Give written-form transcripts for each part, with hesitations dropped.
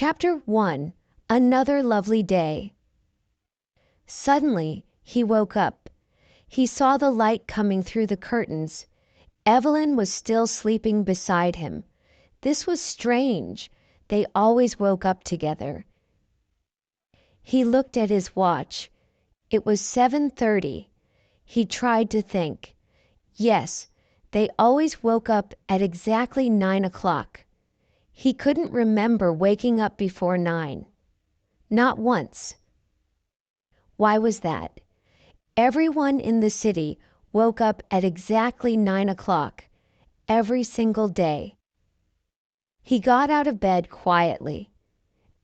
Chapter 1. Another Lovely Day. Suddenly, he woke up. He saw the light coming through the curtains. Evelyn was still sleeping beside him. This was strange. They always woke up together. He looked at his watch. It was 7:30. He tried to think. Yes, they always woke up at exactly 9 o'clock. He couldn't remember waking up before 9. Not once. Why was that? Everyone in the city woke up at exactly 9 o'clock, every single day. He got out of bed quietly.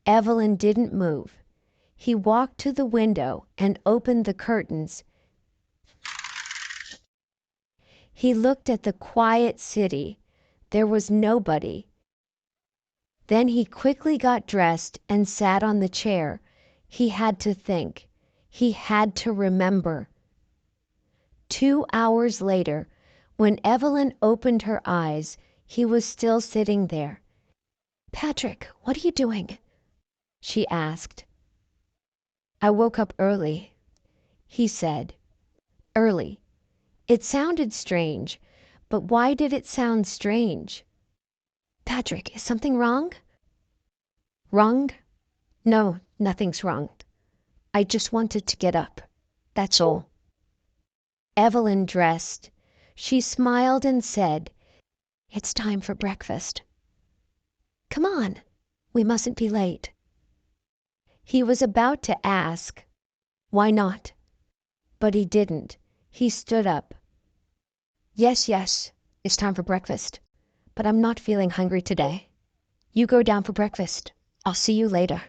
Evelyn didn't move. He walked to the window and opened the curtains. He looked at the quiet city. There was nobody. Then he quickly got dressed and sat on the chair. He had to think. He had to remember. 2 hours later, when Evelyn opened her eyes, he was still sitting there. "Patrick, what are you doing?" she asked. "I woke up early," he said. Early. It sounded strange, but why did it sound strange? "Patrick, is something wrong?" "Wrong? No, nothing's wrong. I just wanted to get up. That's all." Evelyn dressed. She smiled and said, "It's time for breakfast." "Come on. We mustn't be late." He was about to ask, "Why not?" But he didn't. He stood up. Yes, it's time for breakfast. But I'm not feeling hungry today. You go down for breakfast. I'll see you later."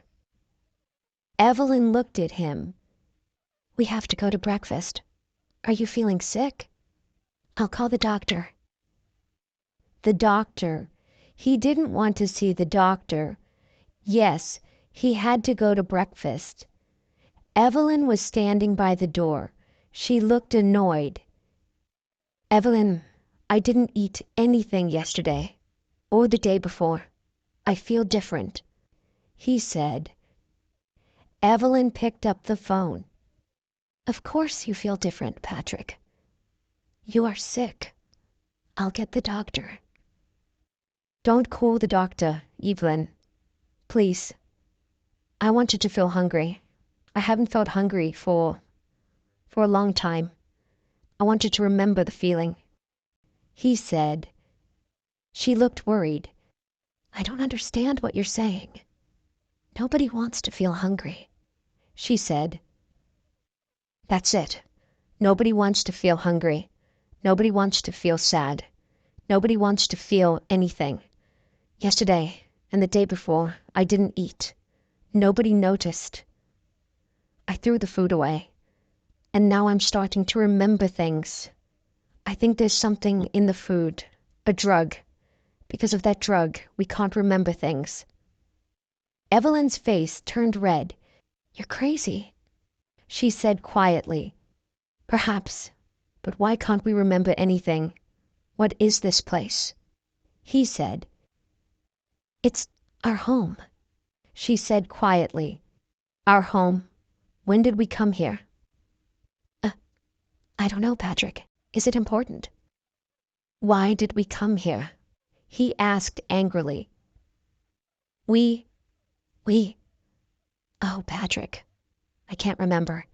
Evelyn looked at him. "We have to go to breakfast. Are you feeling sick?" "I'll call the doctor." The doctor. He didn't want to see the doctor. Yes, he had to go to breakfast. Evelyn was standing by the door. She looked annoyed. "Evelyn, I didn't eat anything yesterday or the day before. I feel different," he said. Evelyn picked up the phone. "Of course you feel different, Patrick. You are sick. I'll get the doctor." "Don't call the doctor, Evelyn. Please. I want you to feel hungry. I haven't felt hungry for a long time. I want you to remember the feeling," he said. She looked worried. "I don't understand what you're saying." "Nobody wants to feel hungry," she said. "That's it. Nobody wants to feel hungry. Nobody wants to feel sad. Nobody wants to feel anything. Yesterday and the day before, I didn't eat. Nobody noticed. I threw the food away. And now I'm starting to remember things. I think there's something in the food, a drug. Because of that drug, we can't remember things." Evelyn's face turned red. "You're crazy," she said quietly. "Perhaps, but why can't we remember anything? What is this place?" he said. "It's our home," she said quietly. "Our home? When did we come here?" "I don't know, Patrick. Is it important?" "Why did we come here?" he asked angrily. We... Oh, Patrick. I can't remember.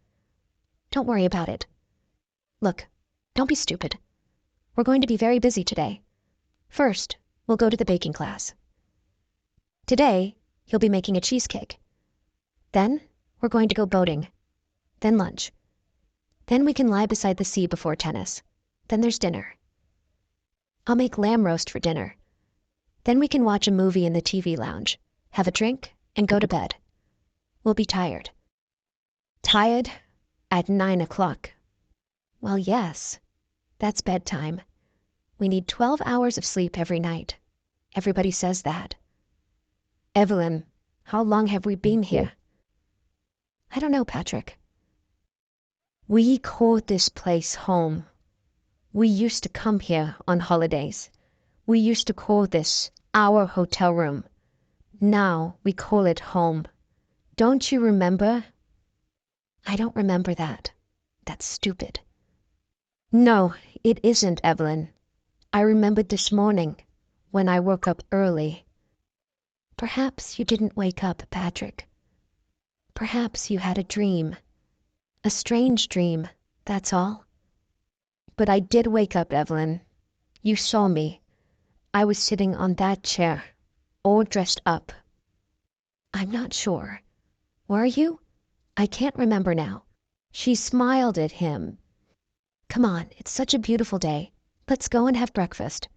Don't worry about it. Look, don't be stupid. We're going to be very busy today. First, we'll go to the baking class. Today, you'll be making a cheesecake. Then, we're going to go boating. Then lunch. Then we can lie beside the sea before tennis. Then there's dinner. I'll make lamb roast for dinner. Then we can watch a movie in the TV lounge, have a drink, and go to bed. We'll be tired." "Tired? At 9 o'clock?" "Well, yes. That's bedtime. We need 12 hours of sleep every night. Everybody says that." "Evelyn, how long have we been here?" "I don't know, Patrick." "We call this place home. We used to come here on holidays. We used to call this our hotel room. Now we call it home. Don't you remember? I don't remember that. That's stupid. No, it isn't, Evelyn. I remembered this morning, when I woke up early. Perhaps you didn't wake up, Patrick. Perhaps you had a dream. A strange dream, that's all. But I did wake up, Evelyn. You saw me. I was sitting on that chair, all dressed up. I'm not sure. Were you? I can't remember now. She smiled at him. Come on, it's such a beautiful day. Let's go and have breakfast.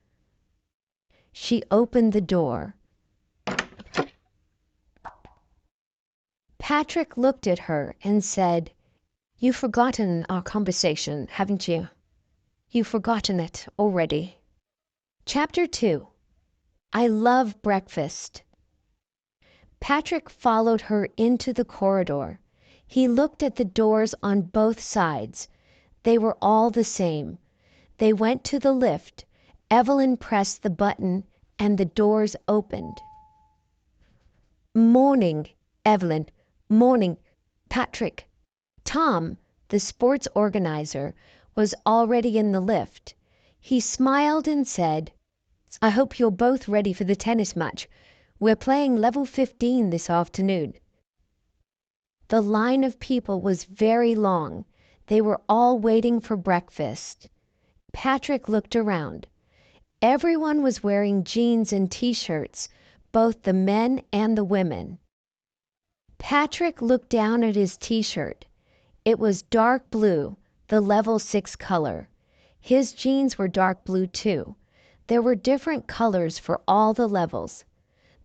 She opened the door. Patrick looked at her and said, You've forgotten our conversation, haven't you? You've forgotten it already. Chapter 2. I love breakfast. Patrick followed her into the corridor. He looked at the doors on both sides. They were all the same. They went to the lift. Evelyn pressed the button and the doors opened. Morning, Evelyn. Morning, Patrick. Tom, the sports organizer, was already in the lift. He smiled and said, I hope you're both ready for the tennis match. We're playing level 15 this afternoon. The line of people was very long. They were all waiting for breakfast. Patrick looked around. Everyone was wearing jeans and t-shirts, both the men and the women. Patrick looked down at his t-shirt. It was dark blue, the level 6 color. His jeans were dark blue too. There were different colors for all the levels.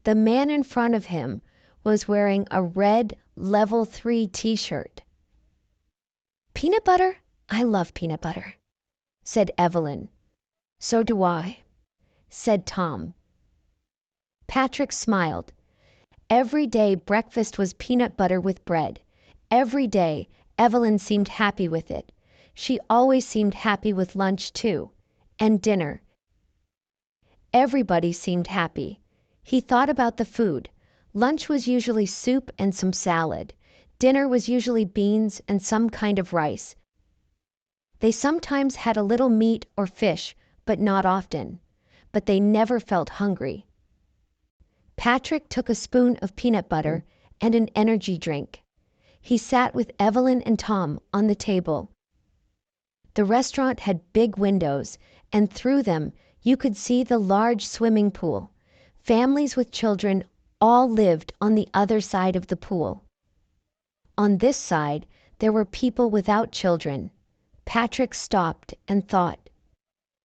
The man in front of him was wearing a red level 3 t-shirt. Peanut butter? I love peanut butter, said Evelyn. So do I, said Tom. Patrick smiled. Every day breakfast was peanut butter with bread. Every day Evelyn seemed happy with it. She always seemed happy with lunch too, and dinner. Everybody seemed happy. He thought about the food. Lunch was usually soup and some salad. Dinner was usually beans and some kind of rice. They sometimes had a little meat or fish, but not often. But they never felt hungry. Patrick took a spoon of peanut butter and an energy drink. He sat with Evelyn and Tom on the table. The restaurant had big windows, and through them you could see the large swimming pool. Families with children all lived on the other side of the pool. On this side, there were people without children. Patrick stopped and thought,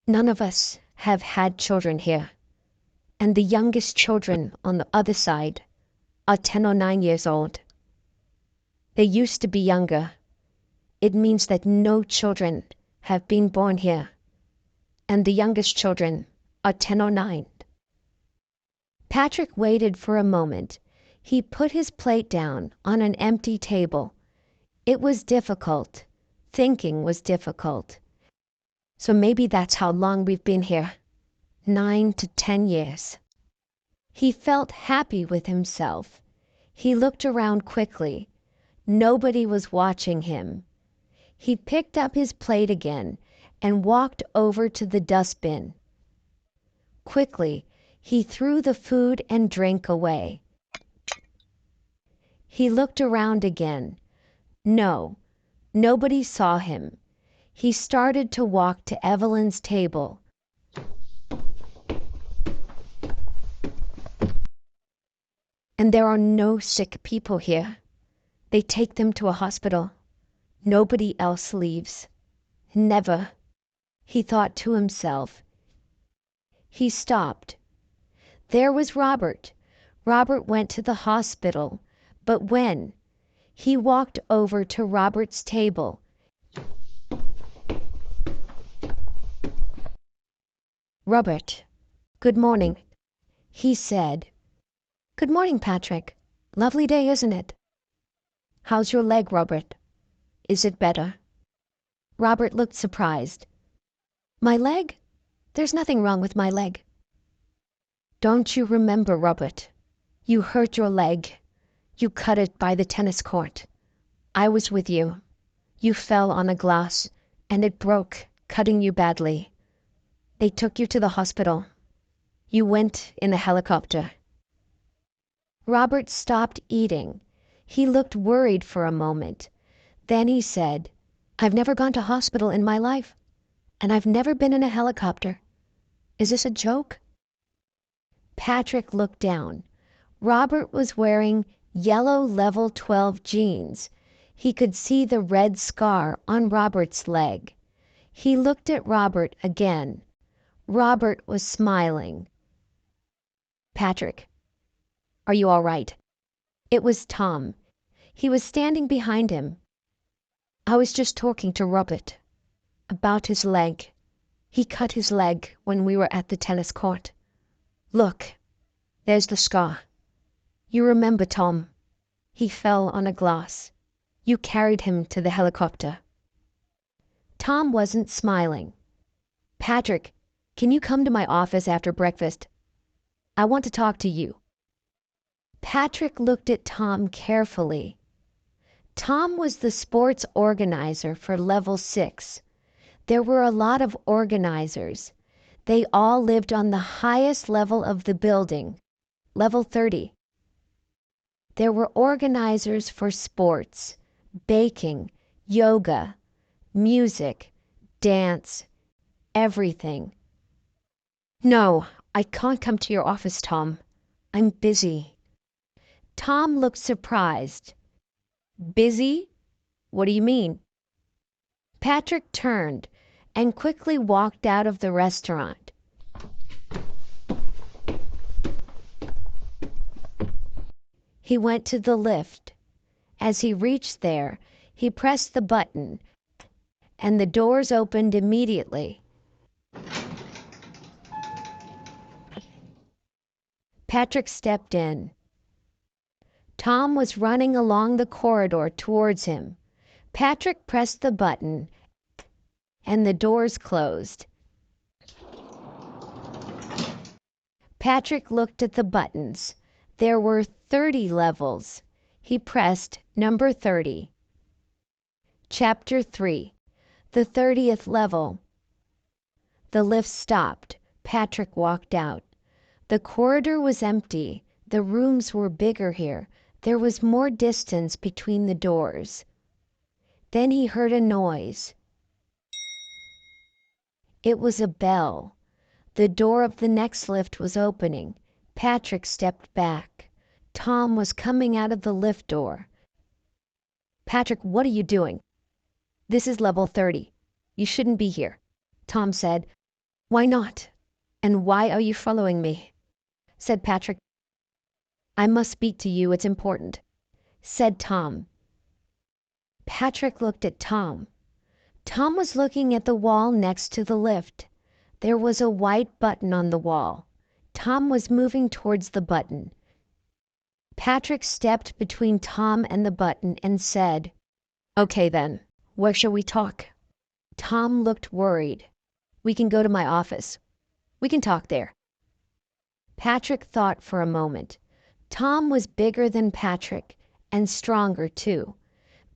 none of us have had children here. And the youngest children on the other side are 10 or 9 years old. They used to be younger. It means that no children have been born here. And the youngest children are 10 or 9. Patrick waited for a moment. He put his plate down on an empty table. It was difficult. Thinking was difficult. So maybe that's how long we've been here. 9 to 10 years. He felt happy with himself. He looked around quickly. Nobody was watching him. He picked up his plate again and walked over to the dustbin. Quickly, he threw the food and drink away. He looked around again. No, nobody saw him. He started to walk to Evelyn's table. And there are no sick people here. They take them to a hospital. Nobody else leaves. Never, he thought to himself. He stopped. There was Robert. Robert went to the hospital. But when? He walked over to Robert's table. Robert, good morning, he said. Good morning, Patrick. Lovely day, isn't it? How's your leg, Robert? Is it better? Robert looked surprised. My leg? There's nothing wrong with my leg. Don't you remember, Robert? You hurt your leg. You cut it by the tennis court. I was with you. You fell on a glass, and it broke, cutting you badly. They took you to the hospital. You went in a helicopter." Robert stopped eating. He looked worried for a moment. Then he said, "I've never gone to hospital in my life, and I've never been in a helicopter. Is this a joke?" Patrick looked down. Robert was wearing yellow level 12 jeans. He could see the red scar on Robert's leg. He looked at Robert again. Robert was smiling. "Patrick, are you all right?" It was Tom. He was standing behind him. "I was just talking to Robert about his leg. He cut his leg when we were at the tennis court. Look, there's the scar. You remember Tom? He fell on a glass. You carried him to the helicopter." Tom wasn't smiling. "Patrick, can you come to my office after breakfast? I want to talk to you." Patrick looked at Tom carefully. Tom was the sports organizer for level 6. There were a lot of organizers. They all lived on the highest level of the building, level 30. There were organizers for sports, baking, yoga, music, dance, everything. "No, I can't come to your office, Tom. I'm busy." Tom looked surprised. "Busy? What do you mean?" Patrick turned and quickly walked out of the restaurant. He went to the lift. As he reached there, he pressed the button, and the doors opened immediately. Patrick stepped in. Tom was running along the corridor towards him. Patrick pressed the button, and the doors closed. Patrick looked at the buttons. There were 30 levels. He pressed number 30. Chapter 3. The 30th level. The lift stopped. Patrick walked out. The corridor was empty. The rooms were bigger here. There was more distance between the doors. Then he heard a noise. It was a bell. The door of the next lift was opening. Patrick stepped back. Tom was coming out of the lift door. "Patrick, what are you doing?" "This is level 30. You shouldn't be here." Tom said. "Why not? And why are you following me?" said Patrick. "I must speak to you. It's important," said Tom. Patrick looked at Tom. Tom was looking at the wall next to the lift. There was a white button on the wall. Tom was moving towards the button. Patrick stepped between Tom and the button and said, "Okay then, where shall we talk?" Tom looked worried. "We can go to my office. We can talk there." Patrick thought for a moment. Tom was bigger than Patrick, and stronger too.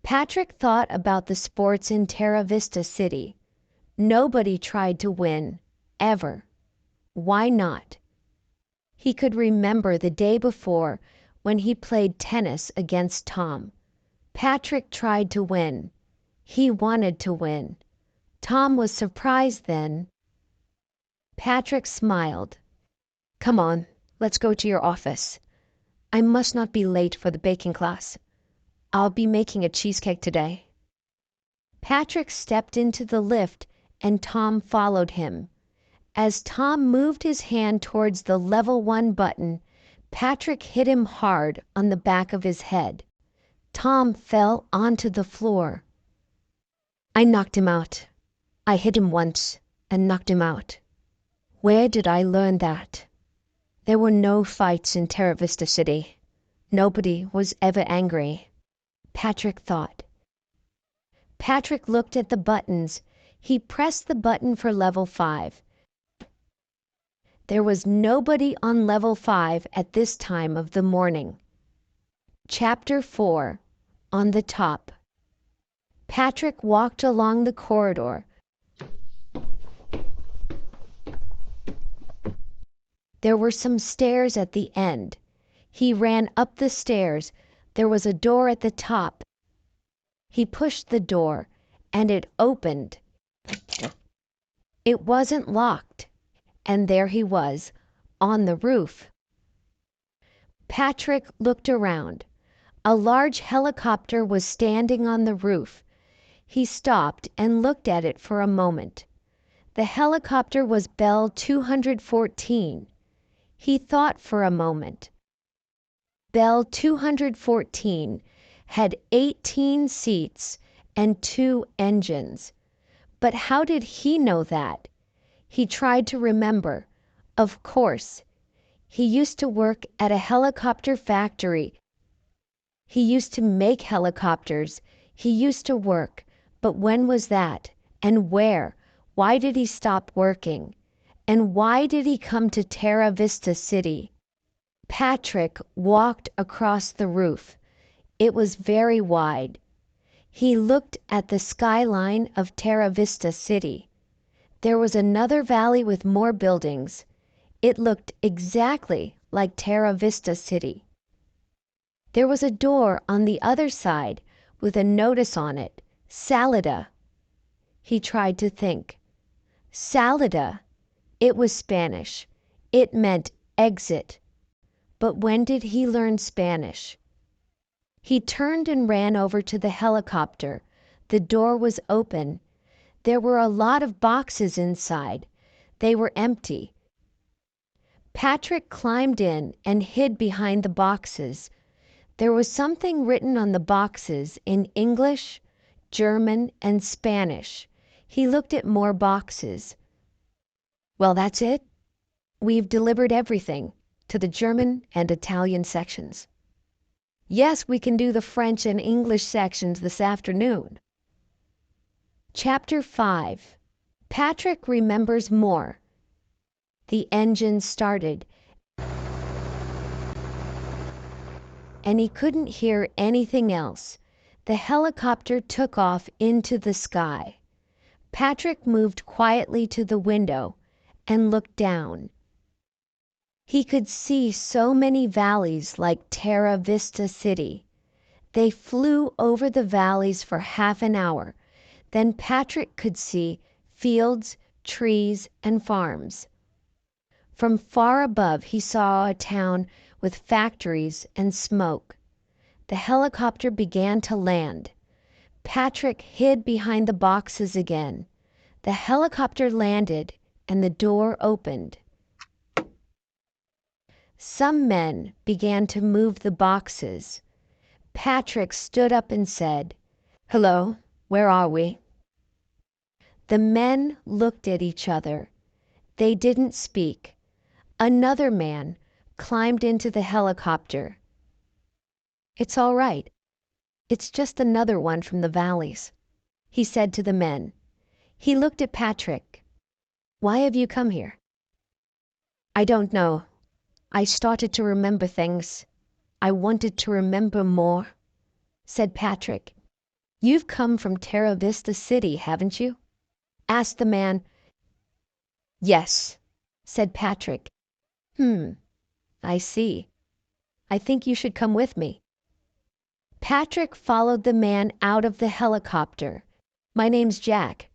Patrick thought about the sports in Terra Vista City. Nobody tried to win, ever. Why not? He could remember the day before when he played tennis against Tom. Patrick tried to win. He wanted to win. Tom was surprised then. Patrick smiled. "Come on, let's go to your office. I must not be late for the baking class. I'll be making a cheesecake today." Patrick stepped into the lift and Tom followed him. As Tom moved his hand towards the level 1 button, Patrick hit him hard on the back of his head. Tom fell onto the floor. "I knocked him out. I hit him once and knocked him out. Where did I learn that? There were no fights in Terra Vista City. Nobody was ever angry," Patrick thought. Patrick looked at the buttons. He pressed the button for level 5. There was nobody on level 5 at this time of the morning. Chapter 4. On the Top. Patrick walked along the corridor. There were some stairs at the end. He ran up the stairs. There was a door at the top. He pushed the door, and it opened. It wasn't locked, and there he was, on the roof. Patrick looked around. A large helicopter was standing on the roof. He stopped and looked at it for a moment. The helicopter was Bell 214. He thought for a moment. Bell 214 had 18 seats and 2 engines. But how did he know that? He tried to remember. Of course. He used to work at a helicopter factory. He used to make helicopters. He used to work. But when was that? And where? Why did he stop working? And why did he come to Terra Vista City? Patrick walked across the roof. It was very wide. He looked at the skyline of Terra Vista City. There was another valley with more buildings. It looked exactly like Terra Vista City. There was a door on the other side with a notice on it, Salida. He tried to think. Salida. It was Spanish. It meant exit. But when did he learn Spanish? He turned and ran over to the helicopter. The door was open. There were a lot of boxes inside. They were empty. Patrick climbed in and hid behind the boxes. There was something written on the boxes in English, German, and Spanish. He looked at more boxes. Well, that's it. We've delivered everything to the German and Italian sections. Yes, we can do the French and English sections this afternoon. Chapter 5. Patrick remembers more. The engine started, and he couldn't hear anything else. The helicopter took off into the sky. Patrick moved quietly to the window and looked down. He could see so many valleys like Terra Vista City. They flew over the valleys for half an hour. Then Patrick could see fields, trees, and farms. From far above he saw a town with factories and smoke. The helicopter began to land. Patrick hid behind the boxes again. The helicopter landed and the door opened. Some men began to move the boxes. Patrick stood up and said, "Hello, where are we?" The men looked at each other. They didn't speak. Another man climbed into the helicopter. "It's all right. It's just another one from the valleys," he said to the men. He looked at Patrick. "Why have you come here?" "I don't know. I started to remember things. I wanted to remember more," said Patrick. "You've come from Terra Vista City, haven't you?" asked the man. "Yes," said Patrick. I see. I think you should come with me." Patrick followed the man out of the helicopter. "My name's Jack.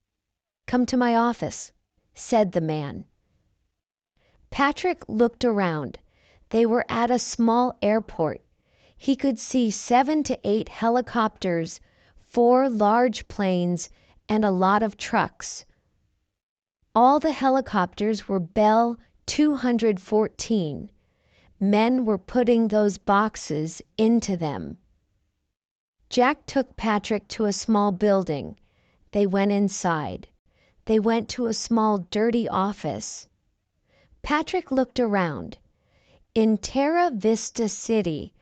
Come to my office," said the man. Patrick looked around. They were at a small airport. He could see 7 to 8 helicopters, 4 large planes, and a lot of trucks. All the helicopters were Bell 214. Men were putting those boxes into them. Jack took Patrick to a small building. They went inside. They went to a small dirty office. Patrick looked around. In Terra Vista City,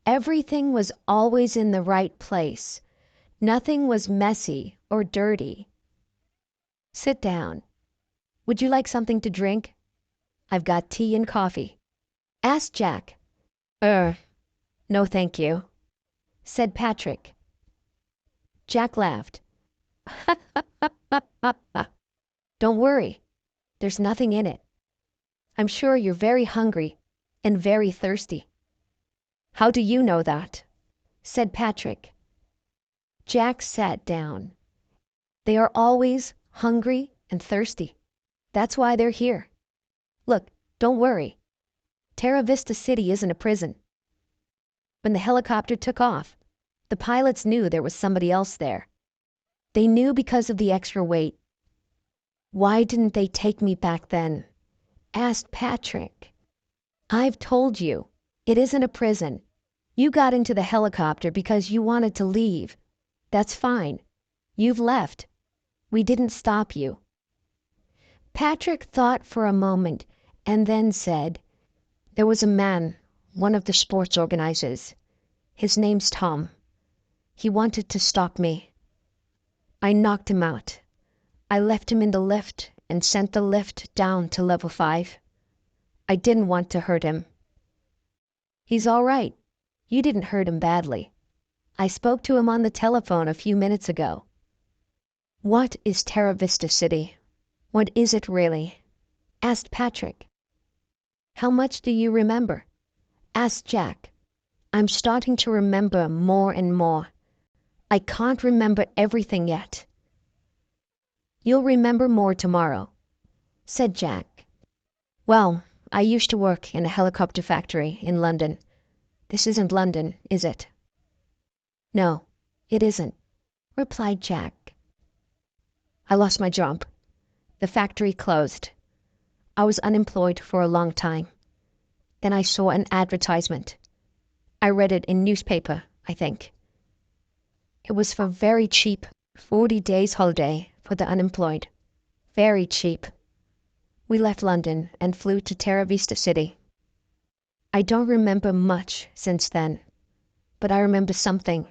everything was always in the right place. Nothing was messy or dirty. "Sit down. Would you like something to drink?" I've got tea and coffee. Asked Jack. No thank you, said Patrick. Jack laughed. Don't worry, there's nothing in it. I'm sure you're very hungry and very thirsty. How do you know that? Said Patrick. Jack sat down. They are always hungry and thirsty. That's why they're here. Look, don't worry. Terra Vista City isn't a prison. When the helicopter took off, the pilots knew there was somebody else there. They knew because of the extra weight. Why didn't they take me back then? Asked Patrick. I've told you, it isn't a prison. You got into the helicopter because you wanted to leave. That's fine. You've left. We didn't stop you. Patrick thought for a moment and then said, there was a man, one of the sports organizers. His name's Tom. He wanted to stop me. I knocked him out. I left him in the lift and sent the lift down to level 5. I didn't want to hurt him. He's all right. You didn't hurt him badly. I spoke to him on the telephone a few minutes ago. What is Terra Vista City? What is it really? Asked Patrick. How much do you remember? Asked Jack. I'm starting to remember more and more. I can't remember everything yet. You'll remember more tomorrow, said Jack. Well, I used to work in a helicopter factory in London. This isn't London, is it? No, it isn't, replied Jack. I lost my job. The factory closed. I was unemployed for a long time. Then I saw an advertisement. I read it in newspaper, I think. It was for very cheap 40 days holiday for the unemployed. Very cheap. We left London and flew to Terra Vista City. I don't remember much since then, but I remember something.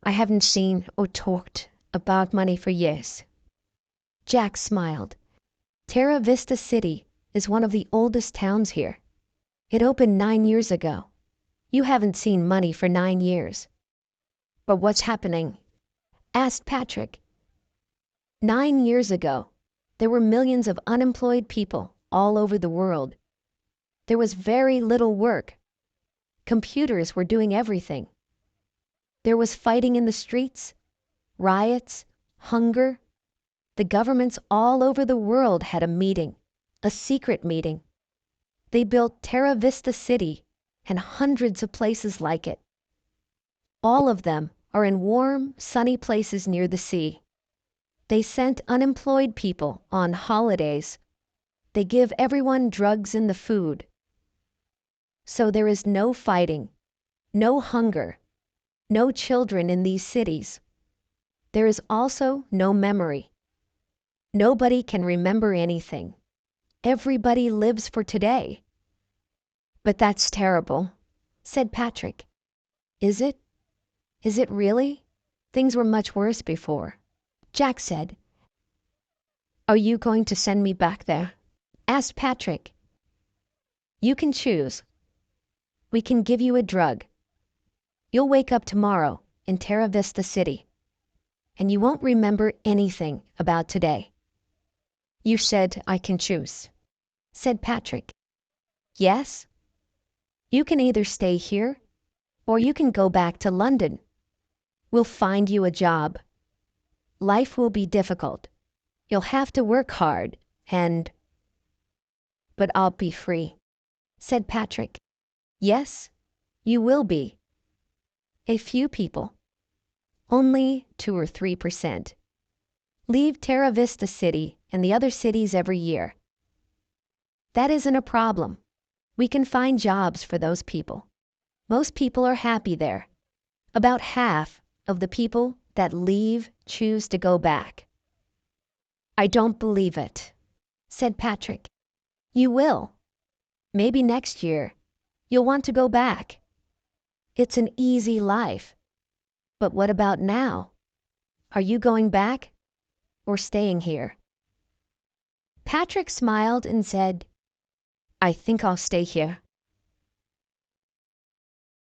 I haven't seen or talked about money for years. Jack smiled. Terra Vista City is one of the oldest towns here. It opened 9 years ago. You haven't seen money for 9 years. But what's happening? Asked Patrick. 9 years ago, there were millions of unemployed people all over the world. There was very little work. Computers were doing everything. There was fighting in the streets, riots, hunger. The governments all over the world had a meeting, a secret meeting. They built Terra Vista City and hundreds of places like it. All of them are in warm, sunny places near the sea. They sent unemployed people on holidays. They give everyone drugs in the food. So there is no fighting, no hunger, no children in these cities. There is also no memory. Nobody can remember anything. Everybody lives for today. But that's terrible, said Patrick. Is it? Is it really? Things were much worse before. Jack said. Are you going to send me back there? Asked Patrick. You can choose. We can give you a drug. You'll wake up tomorrow in Terra Vista City, and you won't remember anything about today. You said I can choose, said Patrick. Yes? You can either stay here, or you can go back to London. We'll find you a job. Life will be difficult. You'll have to work hard, but I'll be free, said Patrick. Yes, you will be. A few people, only 2 or 3%, leave Terra Vista City and the other cities every year. That isn't a problem. We can find jobs for those people. Most people are happy there. About half of the people that leave choose to go back. I don't believe it, said Patrick. You will. Maybe next year you'll want to go back. It's an easy life. But what about now? Are you going back or staying here? Patrick smiled and said, I think I'll stay here.